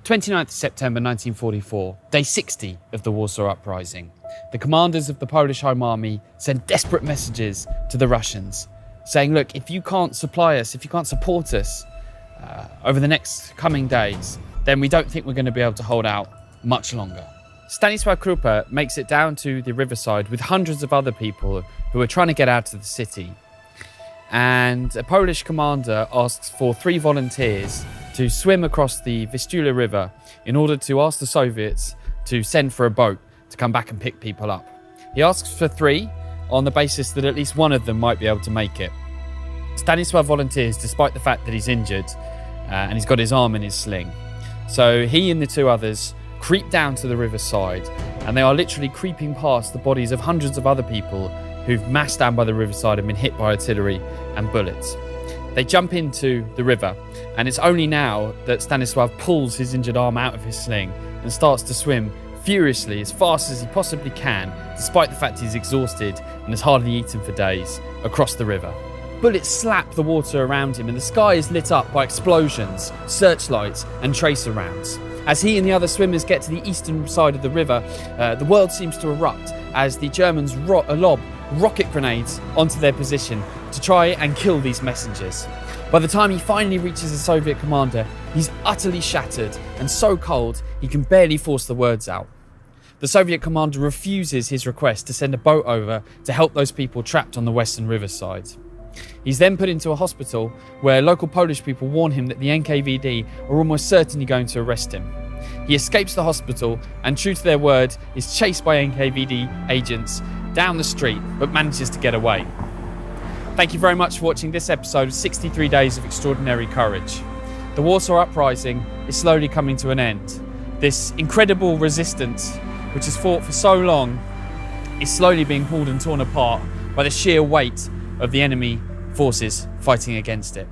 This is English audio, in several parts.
29th September 1944, day 60 of the Warsaw Uprising. The commanders of the Polish Home Army send desperate messages to the Russians, saying, look, if you can't supply us, if you can't support us over the next coming days, then we don't think we're going to be able to hold out much longer. Stanisław Krupa makes it down to the riverside with hundreds of other people who are trying to get out of the city. And a Polish commander asks for 3 volunteers to swim across the Vistula River in order to ask the Soviets to send for a boat to come back and pick people up. He asks for 3 on the basis that at least one of them might be able to make it. Stanisław volunteers despite the fact that he's injured and he's got his arm in his sling. So he and the 2 others creep down to the riverside, and they are literally creeping past the bodies of hundreds of other people who've massed down by the riverside and been hit by artillery and bullets. They jump into the river, and it's only now that Stanisław pulls his injured arm out of his sling and starts to swim furiously as fast as he possibly can, despite the fact he's exhausted and has hardly eaten for days, across the river. Bullets slap the water around him, and the sky is lit up by explosions, searchlights and tracer rounds. As he and the other swimmers get to the eastern side of the river, the world seems to erupt as the Germans lob rocket grenades onto their position to try and kill these messengers. By the time he finally reaches the Soviet commander, he's utterly shattered and so cold he can barely force the words out. The Soviet commander refuses his request to send a boat over to help those people trapped on the western riverside. He's then put into a hospital where local Polish people warn him that the NKVD are almost certainly going to arrest him. He escapes the hospital and, true to their word, is chased by NKVD agents down the street but manages to get away. Thank you very much for watching this episode of 63 Days of Extraordinary Courage. The Warsaw Uprising is slowly coming to an end. This incredible resistance, which has fought for so long, is slowly being pulled and torn apart by the sheer weight of the enemy forces fighting against it.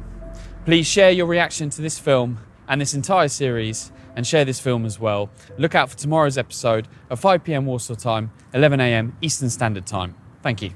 Please share your reaction to this film and this entire series, and share this film as well. Look out for tomorrow's episode at 5 p.m. Warsaw time, 11 a.m. Eastern Standard Time. Thank you.